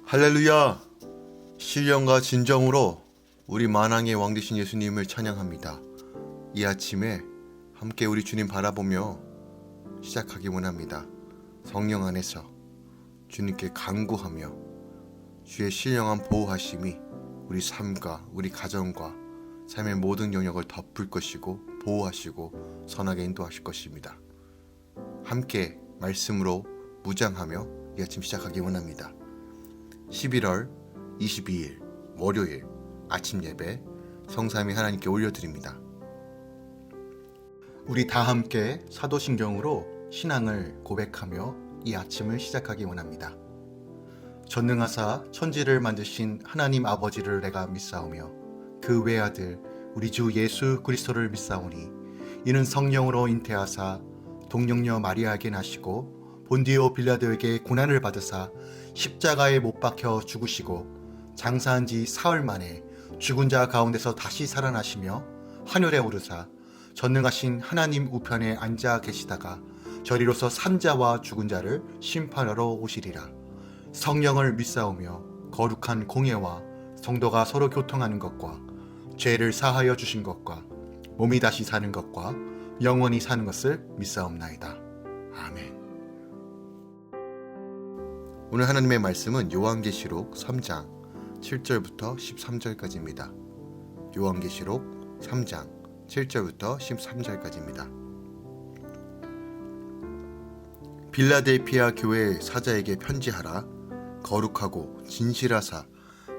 할렐루야! 신령과 진정으로 우리 만왕의 왕 되신 예수님을 찬양합니다. 이 아침에 함께 우리 주님 바라보며 시작하기 원합니다. 성령 안에서 주님께 간구하며 주의 신령한 보호하심이 우리 삶과 우리 가정과 삶의 모든 영역을 덮을 것이고 보호하시고 선하게 인도하실 것입니다. 함께 말씀으로 무장하며 이 아침 시작하기 원합니다. 11월 22일 월요일 아침 예배 성삼위 하나님께 올려드립니다. 우리 다 함께 사도신경으로 신앙을 고백하며 이 아침을 시작하기 원합니다. 전능하사 천지를 만드신 하나님 아버지를 내가 믿사오며 그 외아들 우리 주 예수 그리스도를 믿사오니 이는 성령으로 잉태하사 동정녀 마리아에게 나시고 본디오 빌라도에게 고난을 받으사 십자가에 못 박혀 죽으시고 장사한 지 사흘 만에 죽은 자 가운데서 다시 살아나시며 하늘에 오르사 전능하신 하나님 우편에 앉아 계시다가 저리로서 산자와 죽은 자를 심판하러 오시리라. 성령을 믿사오며 거룩한 공예와 성도가 서로 교통하는 것과 죄를 사하여 주신 것과 몸이 다시 사는 것과 영원히 사는 것을 믿사옵나이다. 아멘. 오늘 하나님의 말씀은 요한계시록 3장 7절부터 13절까지입니다. 요한계시록 3장 7절부터 13절까지입니다. 빌라델피아 교회 사자에게 편지하라. 거룩하고 진실하사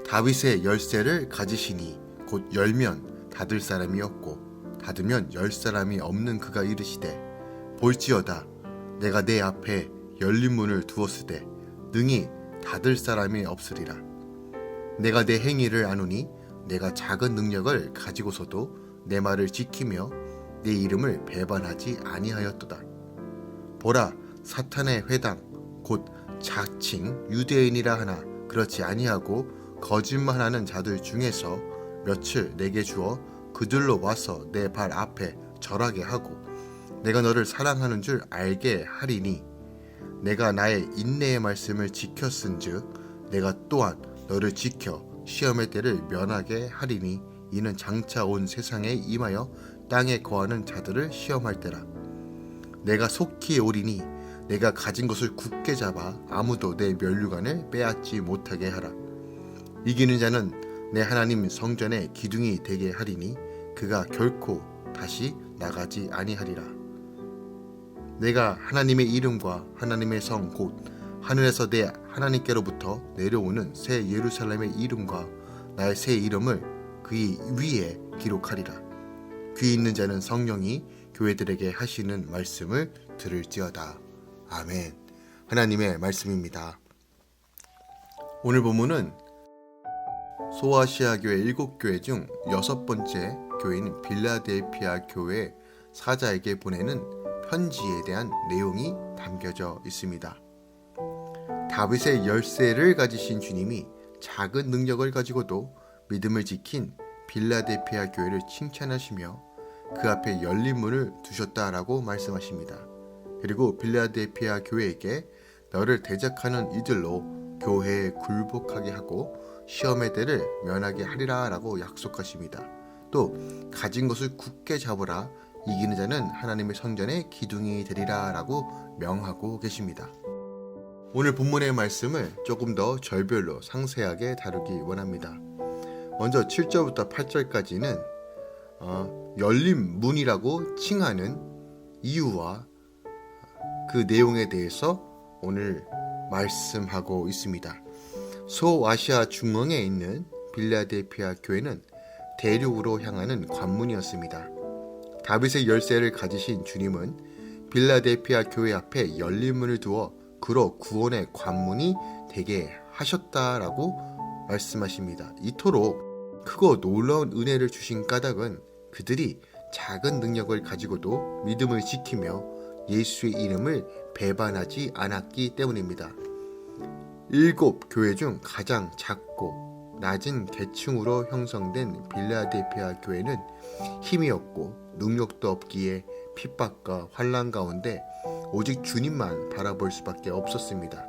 다윗의 열쇠를 가지시니 곧 열면 닫을 사람이 없고 닫으면 열 사람이 없는 그가 이르시되 볼지어다 내가 내 앞에 열린 문을 두었으되 능히 닫을 사람이 없으리라. 내가 내 행위를 아노니 내가 작은 능력을 가지고서도 내 말을 지키며 내 이름을 배반하지 아니하였도다. 보라 사탄의 회당 곧 자칭 유대인이라 하나 그렇지 아니하고 거짓말하는 자들 중에서 며칠 내게 주어 그들로 와서 내 발 앞에 절하게 하고 내가 너를 사랑하는 줄 알게 하리니 내가 나의 인내의 말씀을 지켰은즉 내가 또한 너를 지켜 시험의 때를 면하게 하리니 이는 장차 온 세상에 임하여 땅에 거하는 자들을 시험할 때라. 내가 속히 오리니 내가 가진 것을 굳게 잡아 아무도 내 면류관을 빼앗지 못하게 하라. 이기는 자는 내 하나님 성전의 기둥이 되게 하리니 그가 결코 다시 나가지 아니하리라. 내가 하나님의 이름과 하나님의 성 곧 하늘에서 내 하나님께로부터 내려오는 새 예루살렘의 이름과 나의 새 이름을 그의 위에 기록하리라. 귀 있는 자는 성령이 교회들에게 하시는 말씀을 들을지어다. 아멘. 하나님의 말씀입니다. 오늘 본문은 소아시아 교회 7교회 중 6번째 교회인 빌라델피아 교회 사자에게 보내는 편지에 대한 내용이 담겨져 있습니다. 다윗의 열쇠를 가지신 주님이 작은 능력을 가지고도 믿음을 지킨 빌라델피아 교회를 칭찬하시며 그 앞에 열린 문을 두셨다라고 말씀하십니다. 그리고 빌라델피아 교회에게 너를 대적하는 이들로 교회에 굴복하게 하고 시험의 때를 면하게 하리라 라고 약속하십니다. 또 가진 것을 굳게 잡으라. 이기는 자는 하나님의 성전의 기둥이 되리라 라고 명하고 계십니다. 오늘 본문의 말씀을 조금 더 절별로 상세하게 다루기 원합니다. 먼저 7절부터 8절까지는 열린 문이라고 칭하는 이유와 그 내용에 대해서 오늘 말씀하고 있습니다. 소아시아 중앙에 있는 빌라델피아 교회는 대륙으로 향하는 관문이었습니다. 다윗의 열쇠를 가지신 주님은 빌라델피아 교회 앞에 열린 문을 두어 그로 구원의 관문이 되게 하셨다라고 말씀하십니다. 이토록 크고 놀라운 은혜를 주신 까닭은 그들이 작은 능력을 가지고도 믿음을 지키며 예수의 이름을 배반하지 않았기 때문입니다. 7 교회 중 가장 작고 낮은 계층으로 형성된 빌라델피아 교회는 힘이 없고 능력도 없기에 핍박과 환난 가운데 오직 주님만 바라볼 수밖에 없었습니다.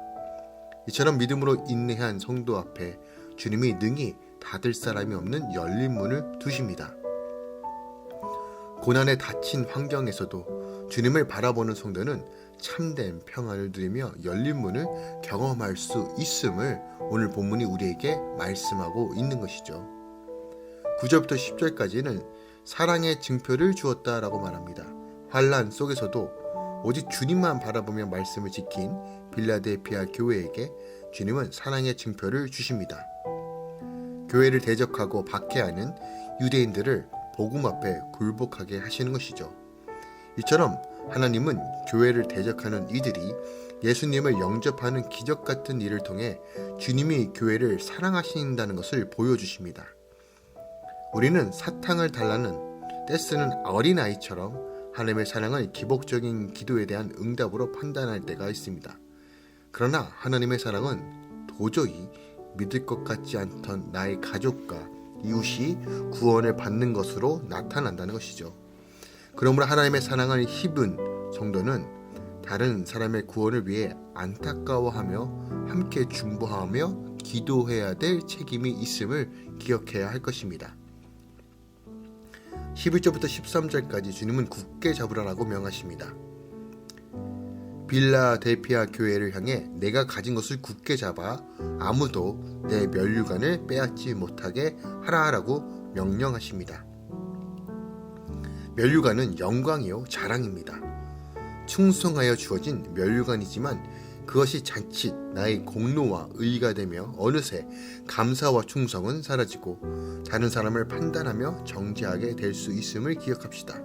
이처럼 믿음으로 인내한 성도 앞에 주님이 능히 닫을 사람이 없는 열린 문을 두십니다. 고난에 닫힌 환경에서도 주님을 바라보는 성도는 참된 평안을 누리며 열린 문을 경험할 수 있음을 오늘 본문이 우리에게 말씀하고 있는 것이죠. 9절부터 10절까지는 사랑의 증표를 주었다라고 말합니다. 환난 속에서도 오직 주님만 바라보며 말씀을 지킨 빌라델피아 교회에게 주님은 사랑의 증표를 주십니다. 교회를 대적하고 박해하는 유대인들을 복음 앞에 굴복하게 하시는 것이죠. 이처럼 하나님은 교회를 대적하는 이들이 예수님을 영접하는 기적 같은 일을 통해 주님이 교회를 사랑하신다는 것을 보여주십니다. 우리는 사탕을 달라는 떼쓰는 어린아이처럼 하나님의 사랑을 기복적인 기도에 대한 응답으로 판단할 때가 있습니다. 그러나 하나님의 사랑은 도저히 믿을 것 같지 않던 나의 가족과 이웃이 구원을 받는 것으로 나타난다는 것이죠. 그러므로 하나님의 사랑을 입은 성도는 다른 사람의 구원을 위해 안타까워하며 함께 중보하며 기도해야 될 책임이 있음을 기억해야 할 것입니다. 11절부터 13절까지 주님은 굳게 잡으라라고 명하십니다. 빌라델피아 교회를 향해 내가 가진 것을 굳게 잡아 아무도 내 면류관을 빼앗지 못하게 하라라고 명령하십니다. 면류관은 영광이요 자랑입니다. 충성하여 주어진 면류관이지만 그것이 자칫 나의 공로와 의가 되며 어느새 감사와 충성은 사라지고 다른 사람을 판단하며 정죄하게 될 수 있음을 기억합시다.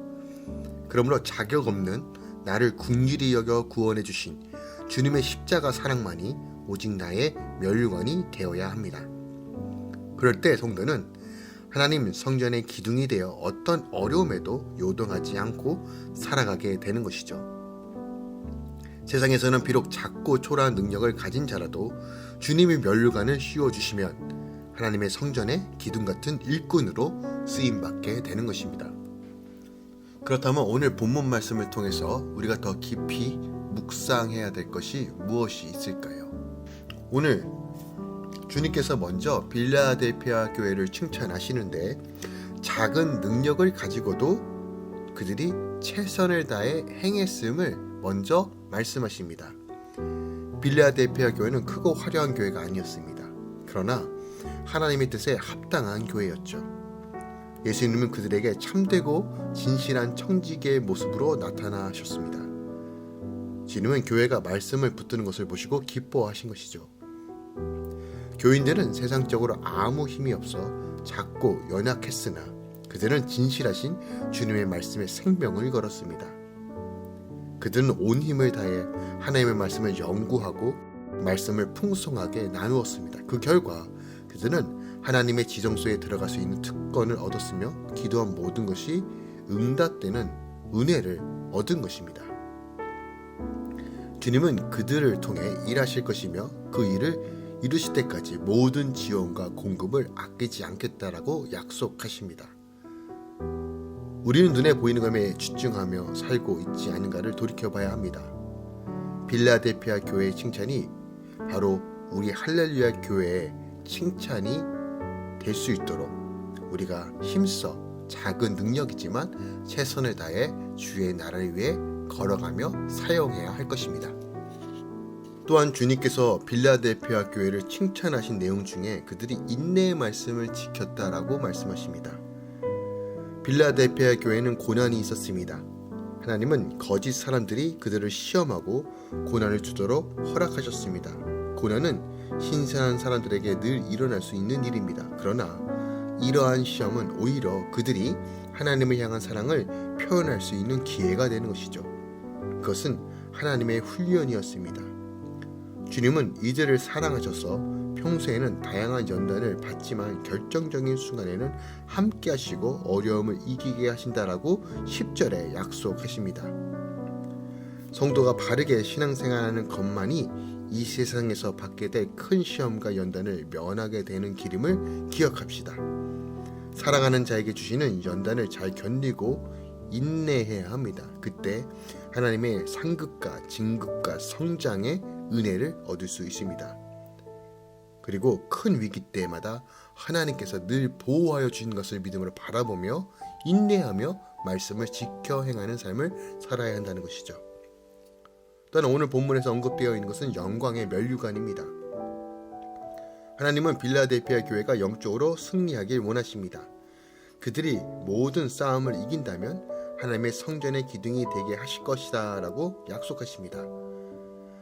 그러므로 자격 없는 나를 긍휼히 여겨 구원해 주신 주님의 십자가 사랑만이 오직 나의 면류관이 되어야 합니다. 그럴 때 성도는 하나님 성전의 기둥이 되어 어떤 어려움에도 요동하지 않고 살아가게 되는 것이죠. 세상에서는 비록 작고 초라한 능력을 가진 자라도 주님이 면류관을 씌워주시면 하나님의 성전의 기둥 같은 일꾼으로 쓰임받게 되는 것입니다. 그렇다면 오늘 본문 말씀을 통해서 우리가 더 깊이 묵상해야 될 것이 무엇이 있을까요? 오늘 주님께서 먼저 빌라델피아 교회를 칭찬하시는데 작은 능력을 가지고도 그들이 최선을 다해 행했음을 먼저 말씀하십니다. 빌라델피아 교회는 크고 화려한 교회가 아니었습니다. 그러나 하나님의 뜻에 합당한 교회였죠. 예수님은 그들에게 참되고 진실한 청지기의 모습으로 나타나셨습니다. 주님은 교회가 말씀을 붙드는 것을 보시고 기뻐하신 것이죠. 교인들은 세상적으로 아무 힘이 없어 작고 연약했으나 그들은 진실하신 주님의 말씀에 생명을 걸었습니다. 그들은 온 힘을 다해 하나님의 말씀을 연구하고 말씀을 풍성하게 나누었습니다. 그 결과 그들은 하나님의 지정소에 들어갈 수 있는 특권을 얻었으며 기도한 모든 것이 응답되는 은혜를 얻은 것입니다. 주님은 그들을 통해 일하실 것이며 그 일을 이루실 때까지 모든 지원과 공급을 아끼지 않겠다라고 약속하십니다. 우리는 눈에 보이는 것에 집중하며 살고 있지 않은가를 돌이켜봐야 합니다. 빌라델피아 교회의 칭찬이 바로 우리 할렐루야 교회의 칭찬이 될 수 있도록 우리가 힘써 작은 능력이지만 최선을 다해 주의 나라를 위해 걸어가며 사용해야 할 것입니다. 또한 주님께서 빌라델피아 교회를 칭찬하신 내용 중에 그들이 인내의 말씀을 지켰다라고 말씀하십니다. 빌라델피아 교회는 고난이 있었습니다. 하나님은 거짓 사람들이 그들을 시험하고 고난을 주도록 허락하셨습니다. 고난은 신선한 사람들에게 늘 일어날 수 있는 일입니다. 그러나 이러한 시험은 오히려 그들이 하나님을 향한 사랑을 표현할 수 있는 기회가 되는 것이죠. 그것은 하나님의 훈련이었습니다. 주님은 이들을 사랑하셔서 평소에는 다양한 연단을 받지만 결정적인 순간에는 함께 하시고 어려움을 이기게 하신다라고 10절에 약속하십니다. 성도가 바르게 신앙생활하는 것만이 이 세상에서 받게 될 큰 시험과 연단을 면하게 되는 길임을 기억합시다. 사랑하는 자에게 주시는 연단을 잘 견디고 인내해야 합니다. 그때 하나님의 상급과 진급과 성장의 은혜를 얻을 수 있습니다. 그리고 큰 위기 때마다 하나님께서 늘 보호하여 주신 것을 믿음으로 바라보며 인내하며 말씀을 지켜 행하는 삶을 살아야 한다는 것이죠. 또한 오늘 본문에서 언급되어 있는 것은 영광의 면류관입니다. 하나님은 빌라델피아 교회가 영적으로 승리하길 원하십니다. 그들이 모든 싸움을 이긴다면 하나님의 성전의 기둥이 되게 하실 것이다 라고 약속하십니다.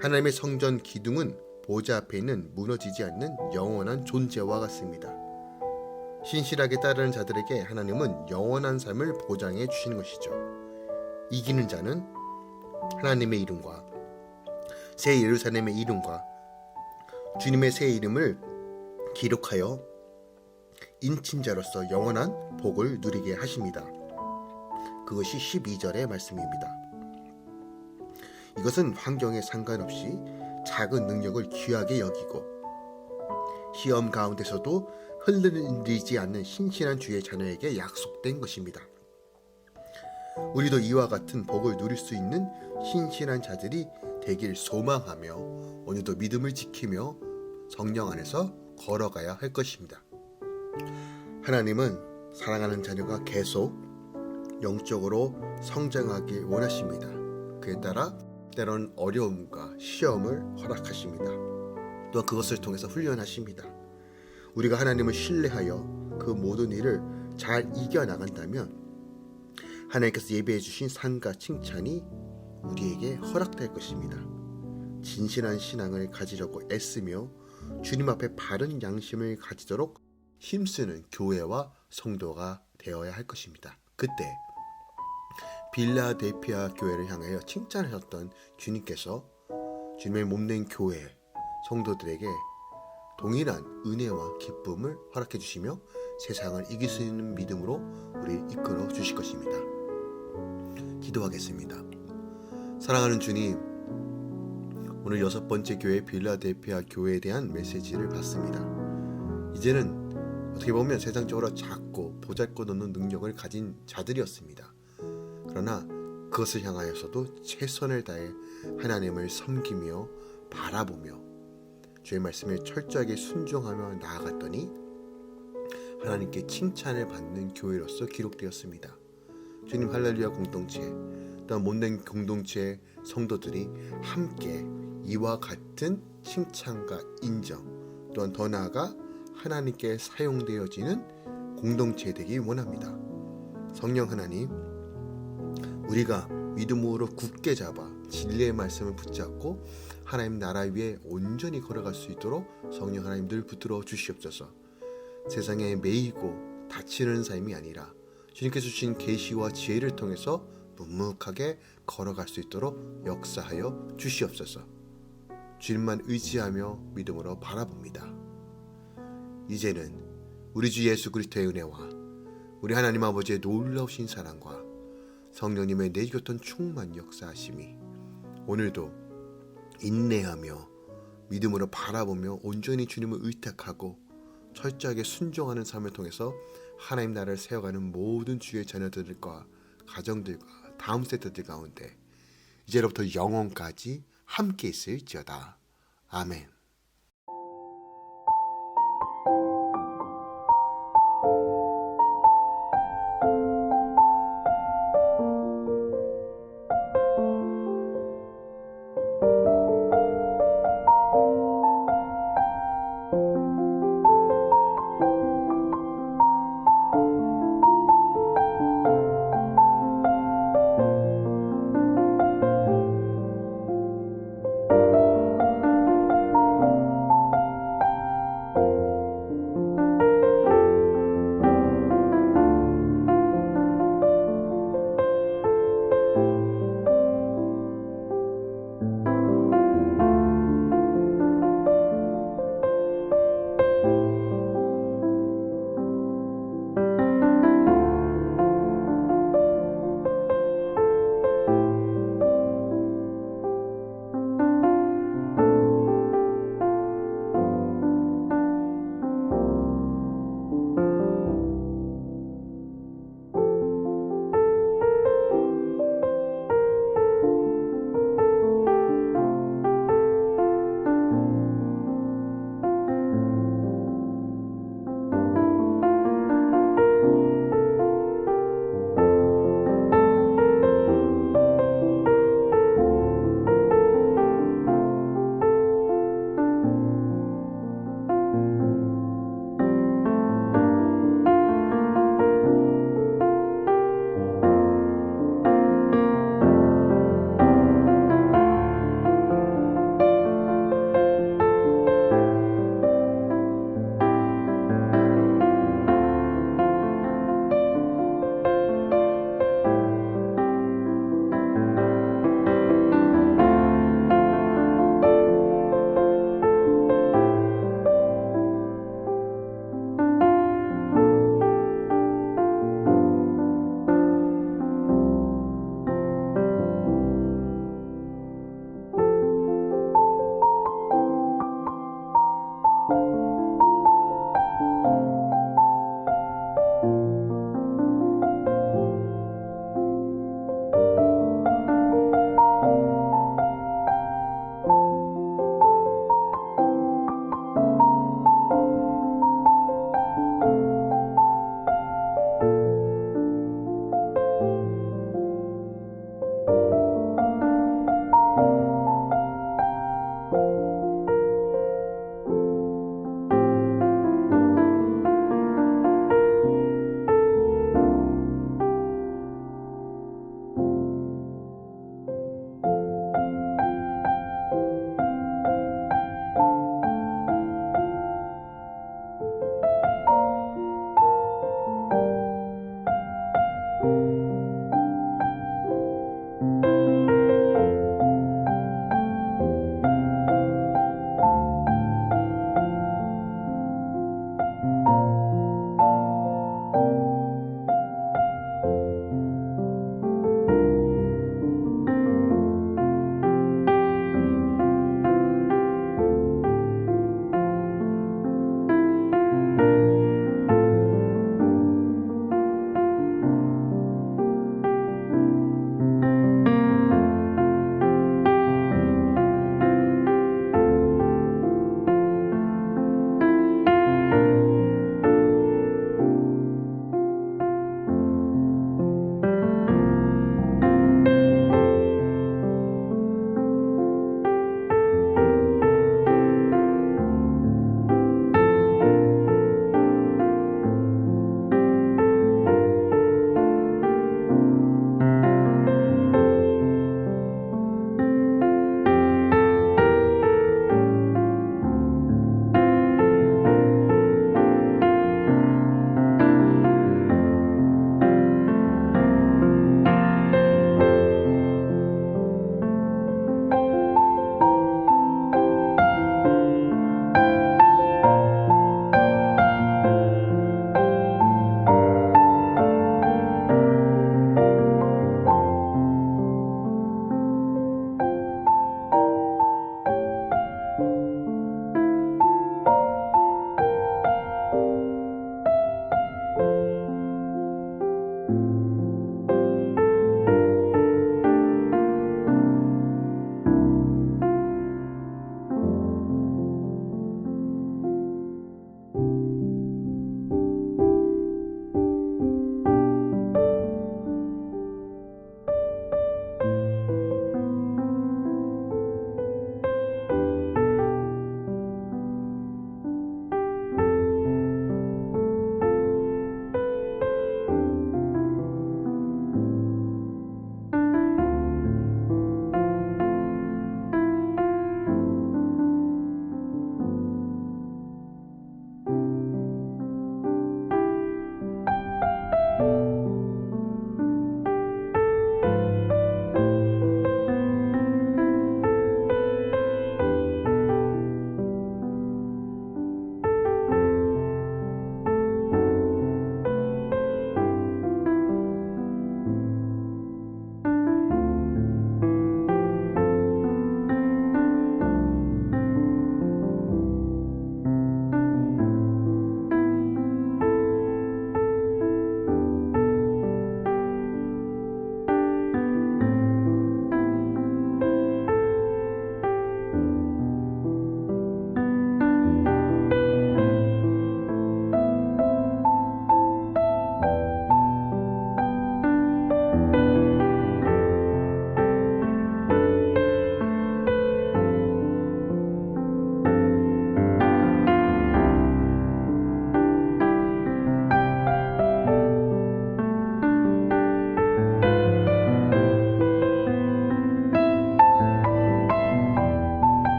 하나님의 성전 기둥은 보좌 앞에 있는 무너지지 않는 영원한 존재와 같습니다. 신실하게 따르는 자들에게 하나님은 영원한 삶을 보장해 주시는 것이죠. 이기는 자는 하나님의 이름과 새 예루살렘의 이름과 주님의 새 이름을 기록하여 인친자로서 영원한 복을 누리게 하십니다. 그것이 12절의 말씀입니다. 이것은 환경에 상관없이 작은 능력을 귀하게 여기고 시험 가운데서도 흔들리지 않는 신실한 주의 자녀에게 약속된 것입니다. 우리도 이와 같은 복을 누릴 수 있는 신실한 자들이 되길 소망하며 오늘도 믿음을 지키며 성령 안에서 걸어가야 할 것입니다. 하나님은 사랑하는 자녀가 계속 영적으로 성장하길 원하십니다. 그에 따라 때로는 어려움과 시험을 허락하십니다. 또한 그것을 통해서 훈련하십니다. 우리가 하나님을 신뢰하여 그 모든 일을 잘 이겨나간다면 하나님께서 예배해 주신 상과 칭찬이 우리에게 허락될 것입니다. 진실한 신앙을 가지려고 애쓰며 주님 앞에 바른 양심을 가지도록 힘쓰는 교회와 성도가 되어야 할 것입니다. 그때 빌라델피아 교회를 향하여 칭찬하셨던 주님께서 주님의 몸된 교회 성도들에게 동일한 은혜와 기쁨을 허락해 주시며 세상을 이길 수 있는 믿음으로 우리를 이끌어 주실 것입니다. 기도하겠습니다. 사랑하는 주님, 오늘 6번째 교회 빌라델피아 교회에 대한 메시지를 받습니다. 이제는 어떻게 보면 세상적으로 작고 보잘것없는 능력을 가진 자들이었습니다. 그러나 그것을 향하여서도 최선을 다해 하나님을 섬기며 바라보며 주의 말씀에 철저하게 순종하며 나아갔더니 하나님께 칭찬을 받는 교회로서 기록되었습니다. 주님, 할렐루야 공동체, 또한 못된 공동체의 성도들이 함께 이와 같은 칭찬과 인정, 또한 더 나아가 하나님께 사용되어지는 공동체 되기 원합니다. 성령 하나님, 우리가 믿음으로 굳게 잡아 진리의 말씀을 붙잡고 하나님 나라 위에 온전히 걸어갈 수 있도록 성령 하나님 늘 붙들어 주시옵소서. 세상에 매이고 다치는 삶이 아니라 주님께서 주신 계시와 지혜를 통해서 묵묵하게 걸어갈 수 있도록 역사하여 주시옵소서. 주님만 의지하며 믿음으로 바라봅니다. 이제는 우리 주 예수 그리스도의 은혜와 우리 하나님 아버지의 놀라우신 사랑과 성령님의 내주셨던 충만 역사하심이 오늘도 인내하며 믿음으로 바라보며 온전히 주님을 의탁하고 철저하게 순종하는 삶을 통해서 하나님 나라를 세워가는 모든 주의 자녀들과 가정들과 다음 세대들 가운데 이제로부터 영원까지 함께 있을지어다. 아멘.